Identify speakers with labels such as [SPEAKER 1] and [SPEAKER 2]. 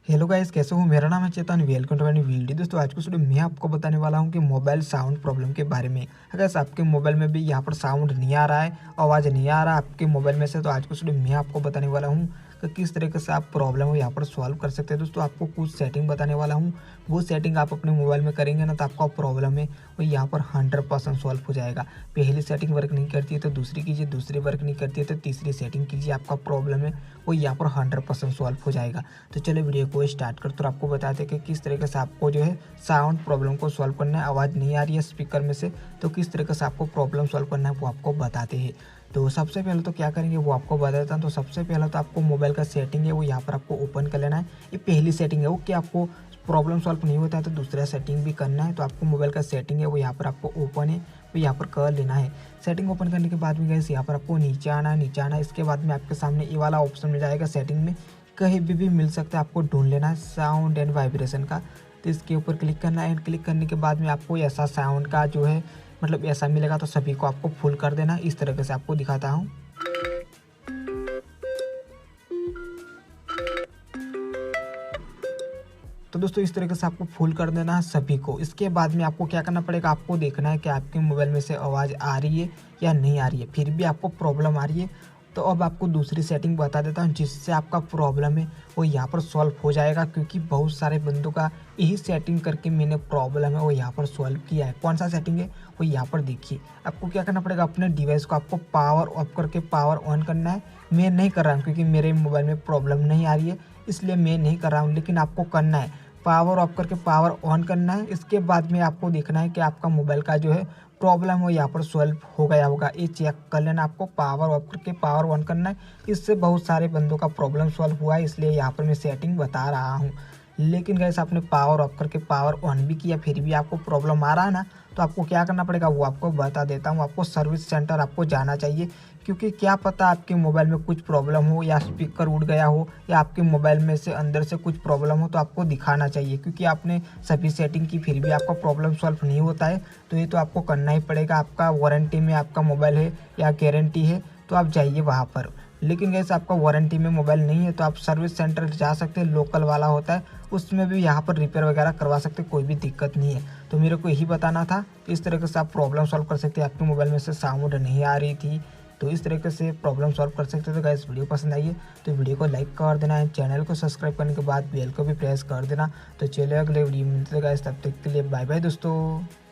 [SPEAKER 1] Hello guys, कैसे हो? मेरा नाम है Chetan. Welcome to my video. दोस्तों आज की वीडियो मैं आपको बताने वाला हूं कि मोबाइल साउंड प्रॉब्लम के बारे में। अगर आपके मोबाइल में भी यहां पर साउंड नहीं आ रहा है, आवाज़ नहीं आ रहा आपके मोबाइल में से, तो आज की वीडियो मैं आपको बताने वाला हूं कि किस तरीके से आप प्रॉब्लम को यहाँ पर सॉल्व कर सकते हैं। दोस्तों आपको कुछ सेटिंग बताने वाला हूँ, वो सेटिंग आप अपने मोबाइल में करेंगे ना तो आपका प्रॉब्लम है वो यहाँ पर 100% सॉल्व हो जाएगा। पहली सेटिंग वर्क नहीं करती है तो दूसरी कीजिए, दूसरी वर्क नहीं करती है तो तीसरी सेटिंग कीजिए, आपका प्रॉब्लम है वो यहाँ पर 100% सॉल्व हो जाएगा। तो चलो वीडियो को स्टार्ट करते और आपको बताते हैं कि किस तरीके से आपको जो है साउंड प्रॉब्लम को सॉल्व करना है। आवाज़ नहीं आ रही है स्पीकर में से तो किस तरीके से आपको प्रॉब्लम सॉल्व करना है वो आपको बताते हैं। तो सबसे पहले तो क्या करेंगे वो आपको बता देता हूँ। तो सबसे पहले तो आपको मोबाइल का सेटिंग है वो यहाँ पर आपको ओपन कर लेना है। ये पहली सेटिंग है वो कि आपको प्रॉब्लम सॉल्व नहीं होता है तो दूसरा सेटिंग भी करना है। तो आपको मोबाइल का सेटिंग है वो यहाँ पर आपको ओपन है वो यहाँ पर कर लेना है। सेटिंग ओपन करने के बाद में गाइस यहाँ पर आपको नीचे आना है। नीचे आना है, इसके बाद में आपके सामने ये वाला ऑप्शन मिल जाएगा सेटिंग में, कहीं भी मिल सकता है, आपको ढूंढ लेना है साउंड एंड वाइब्रेशन का। तो इसके ऊपर क्लिक करना है। क्लिक करने के बाद में आपको ऐसा साउंड का जो है मतलब ऐसा मिलेगा, तो सभी को आपको फुल कर देना है। इस तरीके से आपको दिखाता हूँ। तो दोस्तों इस तरीके से आपको फुल कर देना है सभी को। इसके बाद में आपको क्या करना पड़ेगा, आपको देखना है कि आपके मोबाइल में से आवाज़ आ रही है या नहीं आ रही है। फिर भी आपको प्रॉब्लम आ रही है तो अब आपको दूसरी सेटिंग बता देता हूँ जिससे आपका प्रॉब्लम है वो यहाँ पर सॉल्व हो जाएगा। क्योंकि बहुत सारे बंदों का यही सेटिंग करके मैंने प्रॉब्लम है वो यहाँ पर सॉल्व किया है। कौन सा सेटिंग है वो यहाँ पर देखिए। आपको क्या करना पड़ेगा, अपने डिवाइस को आपको पावर ऑफ करके पावर ऑन करना है। मैं नहीं कर रहा हूँ क्योंकि मेरे मोबाइल में प्रॉब्लम नहीं आ रही है, इसलिए मैं नहीं कर रहा हूँ, लेकिन आपको करना है। पावर ऑफ करके पावर ऑन करना है। इसके बाद में आपको देखना है कि आपका मोबाइल का जो है प्रॉब्लम हो यहाँ पर सॉल्व हो गया होगा, ये चेक कर लेना। आपको पावर ऑफ करके पावर ऑन करना है। इससे बहुत सारे बंदों का प्रॉब्लम सॉल्व हुआ है, इसलिए यहाँ पर मैं सेटिंग बता रहा हूँ। लेकिन गैस आपने पावर ऑफ करके पावर ऑन भी किया फिर भी आपको प्रॉब्लम आ रहा है ना, तो आपको क्या करना पड़ेगा वो आपको बता देता हूँ। आपको सर्विस सेंटर आपको जाना चाहिए, क्योंकि क्या पता आपके मोबाइल में कुछ प्रॉब्लम हो या स्पीकर उड़ गया हो या आपके मोबाइल में से अंदर से कुछ प्रॉब्लम हो, तो आपको दिखाना चाहिए। क्योंकि आपने सभी सेटिंग की फिर भी आपका प्रॉब्लम सॉल्व नहीं होता है तो ये तो आपको करना ही पड़ेगा। आपका वारंटी में आपका मोबाइल है या गारंटी है तो आप जाइए वहाँ पर। लेकिन गैस आपका वारंटी में मोबाइल नहीं है तो आप सर्विस सेंटर जा सकते हैं, लोकल वाला होता है उसमें भी यहाँ पर रिपेयर वगैरह करवा सकते हैं, कोई भी दिक्कत नहीं है। तो मेरे को यही बताना था। इस तरीके से आप प्रॉब्लम सॉल्व कर सकते हैं। आपके मोबाइल में से साउंड नहीं आ रही थी तो इस तरीके से प्रॉब्लम सॉल्व कर सकते हैं। तो गाइस वीडियो पसंद आई है तो वीडियो को लाइक कर देना है, चैनल को सब्सक्राइब करने के बाद बेल को भी प्रेस कर देना। तो चलिए अगले वीडियो में मिलते हैं गाइस, तब तक के लिए बाय बाय दोस्तों।